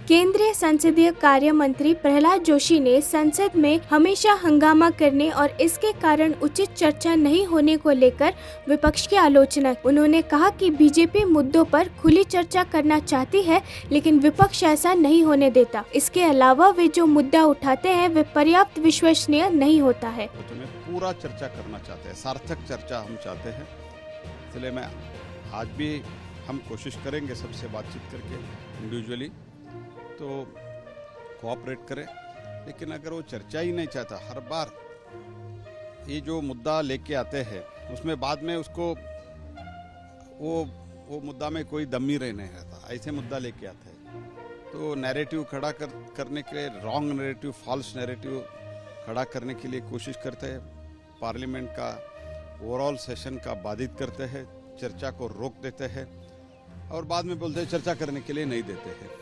केंद्रीय संसदीय कार्य मंत्री प्रहलाद जोशी ने संसद में हमेशा हंगामा करने और इसके कारण उचित चर्चा नहीं होने को लेकर विपक्ष की आलोचना। उन्होंने कहा कि बीजेपी मुद्दों पर खुली चर्चा करना चाहती है, लेकिन विपक्ष ऐसा नहीं होने देता। इसके अलावा वे जो मुद्दा उठाते हैं वे पर्याप्त विश्वसनीय नहीं होता है। पूरा चर्चा करना चाहते हैं, सार्थक चर्चा हम चाहते हैं, इसलिए मैं आज भी हम कोशिश करेंगे सबसे बातचीत करके इंडिविजुअली तो कोऑपरेट करें। लेकिन अगर वो चर्चा ही नहीं चाहता, हर बार ये जो मुद्दा लेके आते हैं उसमें बाद में उसको वो मुद्दा में कोई दम ही नहीं रहता, ऐसे मुद्दा लेके आते हैं तो नैरेटिव खड़ा करने के लिए रॉन्ग नैरेटिव, फॉल्स नैरेटिव खड़ा करने के लिए कोशिश करते हैं। पार्लियामेंट का ओवरऑल सेशन का बाधित करते हैं, चर्चा को रोक देते हैं और बाद में बोलते हैं चर्चा करने के लिए नहीं देते हैं।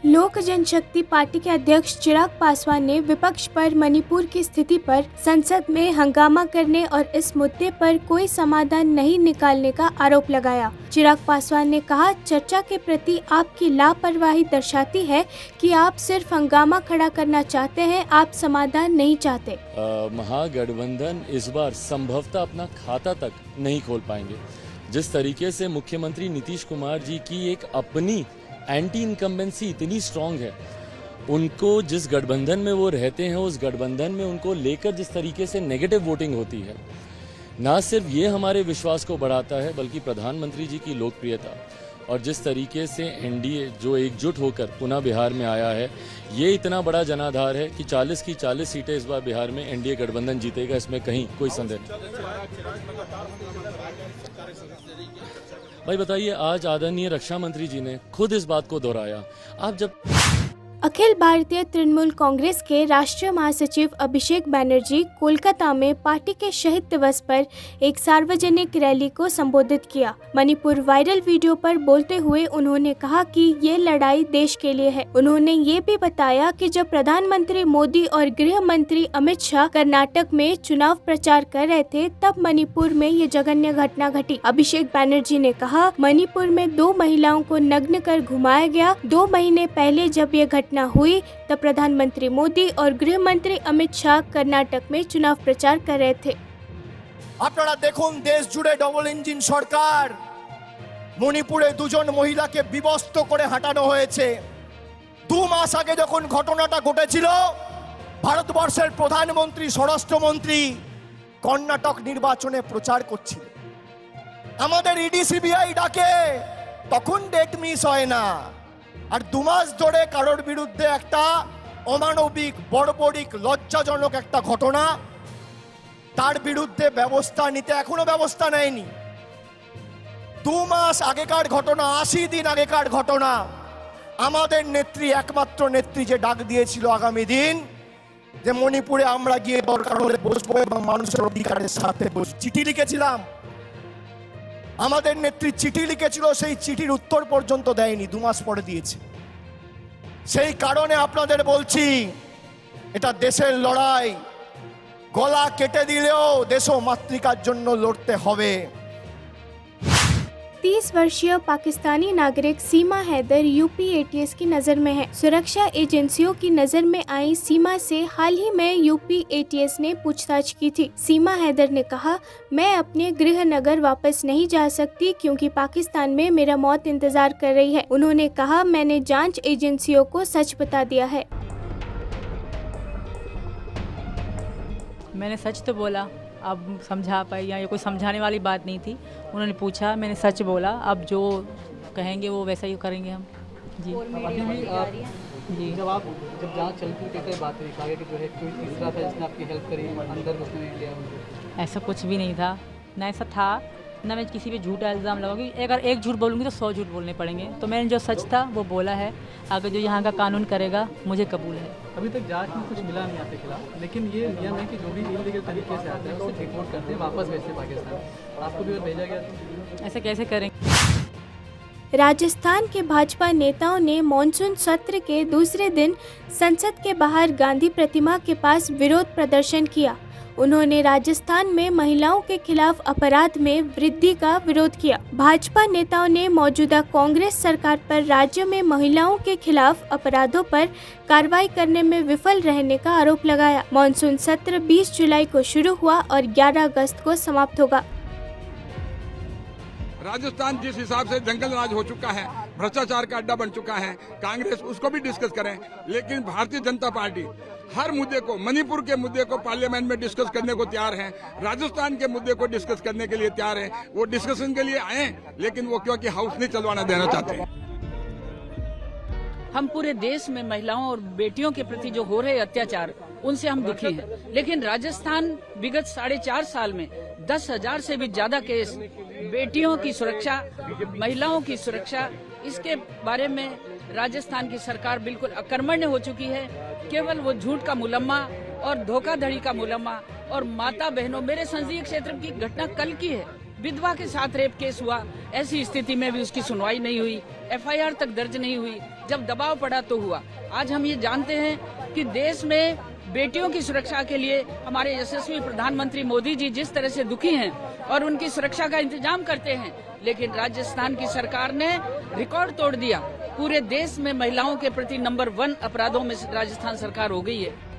लोक जनशक्ति पार्टी के अध्यक्ष चिराग पासवान ने विपक्ष पर मणिपुर की स्थिति पर संसद में हंगामा करने और इस मुद्दे पर कोई समाधान नहीं निकालने का आरोप लगाया। चिराग पासवान ने कहा, चर्चा के प्रति आपकी लापरवाही दर्शाती है कि आप सिर्फ हंगामा खड़ा करना चाहते हैं, आप समाधान नहीं चाहते। महागठबंधन इस बार संभवतः अपना खाता तक नहीं खोल पाएंगे। जिस तरीके से मुख्यमंत्री नीतीश कुमार जी की एक अपनी एंटी इनकम्बेंसी इतनी स्ट्रांग है, उनको जिस गठबंधन में वो रहते हैं उस गठबंधन में उनको लेकर जिस तरीके से नेगेटिव वोटिंग होती है, ना सिर्फ ये हमारे विश्वास को बढ़ाता है बल्कि प्रधानमंत्री जी की लोकप्रियता और जिस तरीके से एनडीए जो एकजुट होकर पुनः बिहार में आया है, ये इतना बड़ा जनाधार है कि 40 की 40 सीटें इस बार बिहार में एनडीए गठबंधन जीतेगा, इसमें कहीं कोई संदेह नहीं। भाई बताइए, आज आदरणीय रक्षा मंत्री जी ने खुद इस बात को दोहराया। आप जब अखिल भारतीय तृणमूल कांग्रेस के राष्ट्रीय महासचिव अभिषेक बैनर्जी कोलकाता में पार्टी के शहीद दिवस पर एक सार्वजनिक रैली को संबोधित किया। मणिपुर वायरल वीडियो पर बोलते हुए उन्होंने कहा कि ये लड़ाई देश के लिए है। उन्होंने ये भी बताया कि जब प्रधानमंत्री मोदी और गृह मंत्री अमित शाह कर्नाटक में चुनाव प्रचार कर रहे थे तब मणिपुर में ये जघन्य घटना घटी। अभिषेक बैनर्जी ने कहा, मणिपुर में 2 महिलाओं को नग्न कर घुमाया गया। 2 महीने पहले जब ये घटना हुई तब प्रधानमंत्री मोदी और गृह मंत्री अमित शाह कर्नाटक में चुनाव प्रचार कर रहे थे। আপনারা দেখুন, দেশ জুড়ে ডবল ইঞ্জিন সরকার। মণিপুরে 2 জন মহিলাকে বিবস্ত্র করে হাঁটানো হয়েছে। 2 মাস আগে যখন ঘটনাটা ঘটেছিল, ভারতবর্ষের প্রধানমন্ত্রী স্বরাষ্ট্রমন্ত্রী কর্ণাটক নির্বাচনে প্রচার করছিল। আমাদের ইডি সিবিআই ডাকে, তখন ডেট মিস হয় না। আর 2 মাস ধরে কারোর বিরুদ্ধে একটা অমানবিক, বর্বরিক, লজ্জাজনক একটা ঘটনা, তার বিরুদ্ধে ব্যবস্থা নিতে এখনো ব্যবস্থা নেয়নি। 2 মাস আগেকার ঘটনা, 80 দিন আগেকার ঘটনা। আমাদের নেত্রী, একমাত্র নেত্রী যে ডাক দিয়েছিল আগামী দিন যে মণিপুরে আমরা গিয়ে দরকার হলে বসবো এবং মানুষের অধিকারের সাথে বসবো, চিঠি লিখেছিলাম। আমাদের নেত্রী চিঠি লিখেছিল, সেই চিঠির উত্তর পর্যন্ত দেয়নি, 2 মাস পরে দিয়েছে। সেই কারণে আপনাদের বলছি, এটা দেশের লড়াই। গলা কেটে দিলেও দেশ ও মাতৃকার জন্য লড়তে হবে। 30 वर्षीय पाकिस्तानी नागरिक सीमा हैदर यूपी एटीएस की नज़र में है। सुरक्षा एजेंसियों की नज़र में आई सीमा से हाल ही में यूपी एटीएस ने पूछताछ की थी। सीमा हैदर ने कहा, मैं अपने गृह नगर वापस नहीं जा सकती क्योंकि पाकिस्तान में मेरा मौत इंतजार कर रही है। उन्होंने कहा, मैंने जांच एजेंसियों को सच बता दिया है। मैंने सच तो बोला, अब समझा पाई या ये कोई समझाने वाली बात नहीं थी। उन्होंने पूछा, मैंने सच बोला, अब जो कहेंगे वो वैसा ही करेंगे हम। जी जी जब जांच चलती कैसे बात हुई आगे कि जो है कोई तीसरा था जिसने आपकी हेल्प करी अंदर घुसने दिया? ऐसा कुछ भी नहीं था, ना ऐसा था, ना मैं किसी पे झूठा इल्ज़ाम लगाऊंगी। अगर एक झूठ बोलूँगी तो 100 झूठ बोलने पड़ेंगे। तो मैंने जो सच था वो बोला है। आगे जो यहाँ का कानून करेगा मुझे कबूल है। अभी तक जांच में कुछ मिला नहीं आपके खिलाफ, लेकिन ये नियम है कि जो भी इलीगल तरीके से आता है उसे डिपोर्ट करते हैं, वापस भेजते हैं पाकिस्तान। आपको भी भेजा गया था? ऐसे कैसे करेंगे? राजस्थान के भाजपा नेताओं ने मॉनसून सत्र के दूसरे दिन संसद के बाहर गांधी प्रतिमा के पास विरोध प्रदर्शन किया। उन्होंने राजस्थान में महिलाओं के खिलाफ अपराध में वृद्धि का विरोध किया। भाजपा नेताओं ने मौजूदा कांग्रेस सरकार पर राज्य में महिलाओं के खिलाफ अपराधों पर कार्रवाई करने में विफल रहने का आरोप लगाया। मॉनसून सत्र 20 जुलाई को शुरू हुआ और 11 अगस्त को समाप्त होगा। राजस्थान जिस हिसाब से जंगल राज हो चुका है, भ्रष्टाचार का अड्डा बन चुका है, कांग्रेस उसको भी डिस्कस करें, लेकिन भारतीय जनता पार्टी हर मुद्दे को, मणिपुर के मुद्दे को पार्लियामेंट में डिस्कस करने को तैयार है, राजस्थान के मुद्दे को डिस्कस करने के लिए तैयार है। वो डिस्कशन के लिए आए, लेकिन वो क्योंकि हाउस नहीं चलवाना देना चाहते हैं। हम पूरे देश में महिलाओं और बेटियों के प्रति जो हो रहे अत्याचार, उनसे हम दुखी हैं। लेकिन राजस्थान विगत 4.5 साल में 10,000 से भी ज्यादा केस बेटियों की सुरक्षा, महिलाओं की सुरक्षा, इसके बारे में राजस्थान की सरकार बिल्कुल अकर्मण्य हो चुकी है। केवल वो झूठ का मुलम्मा और धोखाधड़ी का मुलम्मा और माता बहनों, मेरे संसदीय क्षेत्र की घटना कल की है, विधवा के साथ रेप केस हुआ, ऐसी स्थिति में भी उसकी सुनवाई नहीं हुई, FIR तक दर्ज नहीं हुई, जब दबाव पड़ा तो हुआ। आज हम ये जानते हैं कि देश में बेटियों की सुरक्षा के लिए हमारे यशस्वी प्रधानमंत्री मोदी जी जिस तरह से दुखी हैं और उनकी सुरक्षा का इंतजाम करते हैं, लेकिन राजस्थान की सरकार ने रिकॉर्ड तोड़ दिया। पूरे देश में महिलाओं के प्रति नंबर 1 अपराधों में राजस्थान सरकार हो गई है।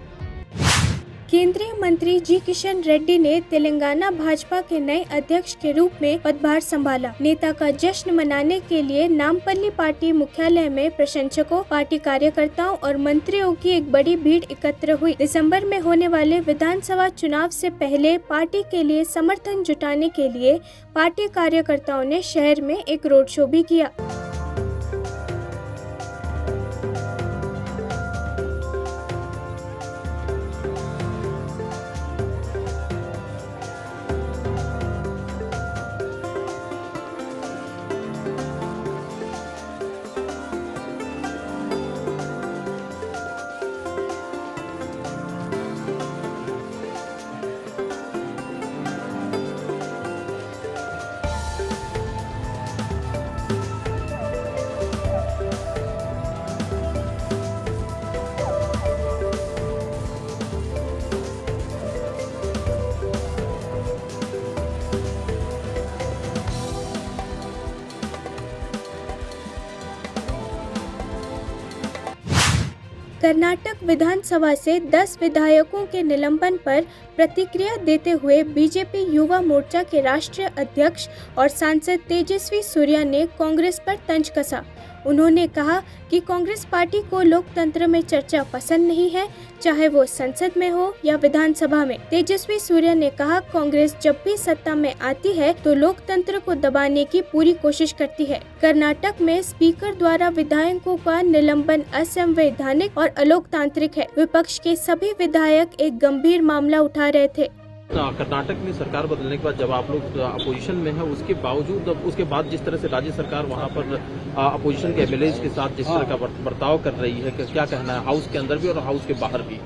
केंद्रीय मंत्री जी किशन रेड्डी ने तेलंगाना भाजपा के नए अध्यक्ष के रूप में पदभार संभाला। नेता का जश्न मनाने के लिए नामपल्ली पार्टी मुख्यालय में प्रशंसकों, पार्टी कार्यकर्ताओं और मंत्रियों की एक बड़ी भीड़ एकत्र हुई। दिसंबर में होने वाले विधानसभा चुनाव से पहले पार्टी के लिए समर्थन जुटाने के लिए पार्टी कार्यकर्ताओं ने शहर में एक रोड शो भी किया। कर्नाटक विधानसभा से 10 विधायकों के निलंबन पर प्रतिक्रिया देते हुए बीजेपी युवा मोर्चा के राष्ट्रीय अध्यक्ष और सांसद तेजस्वी सूर्या ने कांग्रेस पर तंज कसा। उन्होंने कहा कि कांग्रेस पार्टी को लोकतंत्र में चर्चा पसंद नहीं है, चाहे वो संसद में हो या विधानसभा में। तेजस्वी सूर्या ने कहा, कांग्रेस जब भी सत्ता में आती है तो लोकतंत्र को दबाने की पूरी कोशिश करती है। कर्नाटक में स्पीकर द्वारा विधायकों का निलंबन असंवैधानिक और अलोकतांत्रिक है। विपक्ष के सभी विधायक एक गंभीर मामला उठा रहे थे। कर्नाटक में सरकार बदलने के बाद जब आप लोग अपोजिशन में हैं, उसके बावजूद उसके बाद जिस तरह से राज्य सरकार वहां पर अपोजिशन के एमएलएज के साथ जिस तरह का बर्ताव कर रही है, क्या कहना है हाउस के अंदर भी और हाउस के बाहर भी?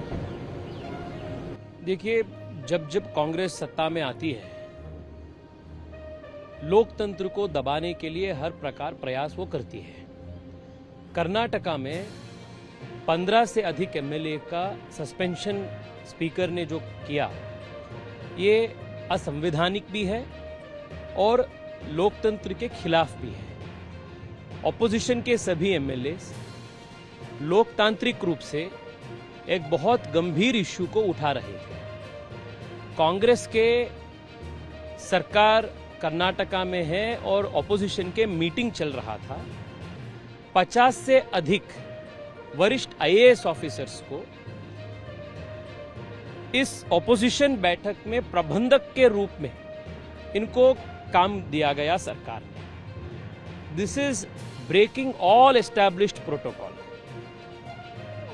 देखिए, जब जब कांग्रेस सत्ता में आती है, लोकतंत्र को दबाने के लिए हर प्रकार प्रयास वो करती है। कर्नाटका में 15 से अधिक एमएलए का सस्पेंशन स्पीकर ने जो किया, ये असंवैधानिक भी है और लोकतंत्र के खिलाफ भी है। ऑपोजिशन के सभी एमएलए लोकतांत्रिक रूप से एक बहुत गंभीर इश्यू को उठा रहे थे। कांग्रेस के सरकार कर्नाटका में है और ऑपोजिशन के मीटिंग चल रहा था। 50 से अधिक वरिष्ठ आईएएस ऑफिसर्स को इस ऑपोजिशन बैठक में प्रबंधक के रूप में इनको काम दिया गया सरकार ने। This is breaking all established protocol.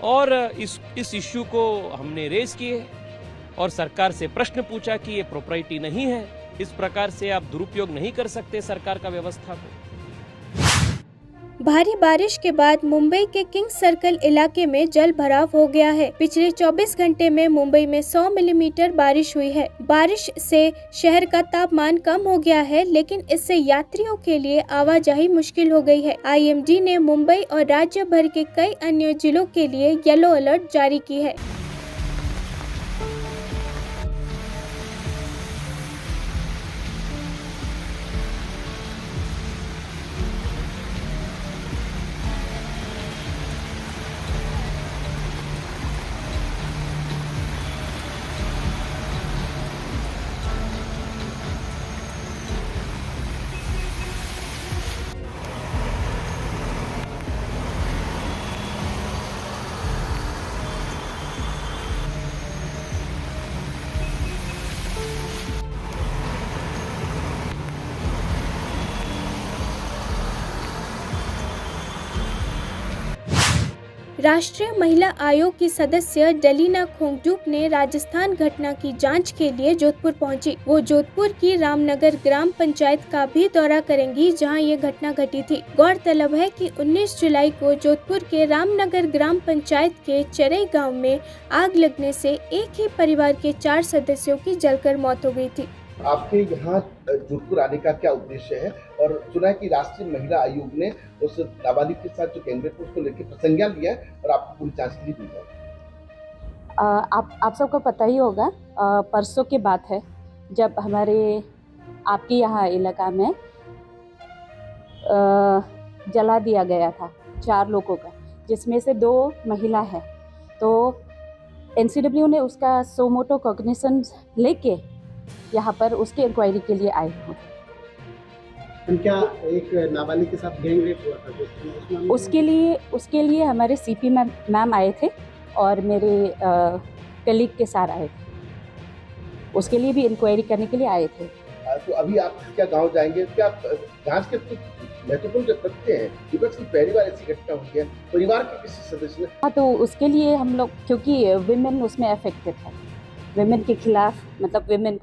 और इस इश्यू को हमने रेज किए और सरकार से प्रश्न पूछा कि ये प्रॉपर्टी नहीं है, इस प्रकार से आप दुरुपयोग नहीं कर सकते सरकार का व्यवस्था को। भारी बारिश के बाद मुंबई के किंग सर्कल इलाके में जल भराव हो गया है। पिछले 24 घंटे में मुंबई में 100 मिलीमीटर बारिश हुई है। बारिश से शहर का तापमान कम हो गया है, लेकिन इससे यात्रियों के लिए आवाजाही मुश्किल हो गई है। IMD ने मुंबई और राज्य भर के कई अन्य जिलों के लिए येलो अलर्ट जारी की है। राष्ट्रीय महिला आयोग की सदस्य डलीना खोंगडुक ने राजस्थान घटना की जांच के लिए जोधपुर पहुंची। वो जोधपुर की रामनगर ग्राम पंचायत का भी दौरा करेंगी जहां ये घटना घटी थी। गौरतलब है कि 19 जुलाई को जोधपुर के रामनगर ग्राम पंचायत के चरई गांव में आग लगने से एक ही परिवार के 4 सदस्यों की जलकर मौत हो गई थी। आपके यहाँ जोधपुर आने का क्या उद्देश्य है? और सुना है कि राष्ट्रीय महिला आयोग ने उस नाबालिग के साथ जो गैंगरेप उसको लेकर संज्ञान लिया है और आपको पूरी जांच के लिए भेजा है। आप सबको पता ही होगा, परसों की बात है जब हमारे आपके यहाँ इलाका में जला दिया गया था 4 लोगों का, जिसमें से 2 महिला है। तो NCW ने उसका सोमोटो कॉग्निशन लेके यहाँ पर उसके इंक्वायरी के लिए आए हैं। क्या एक नाबालिग के साथ गैंग रेप हुआ था? उसके लिए हमारे CP मैम आए थे और मेरे कलीग के साथ आए थे। उसके लिए भी इंक्वायरी करने के लिए आए थे। तो अभी आप क्या गांव जाएंगे? क्या जांच के कुछ महत्वपूर्ण जो तथ्य हैं, विपक्ष की पहली बार ऐसी घटना हुई है, परिवार के किसी सदस्य ने? हाँ, तो उसके लिए हम लोग, क्योंकि विमेन उसमें अफेक्टेड है, विमेन के खिलाफ, मतलब विमेन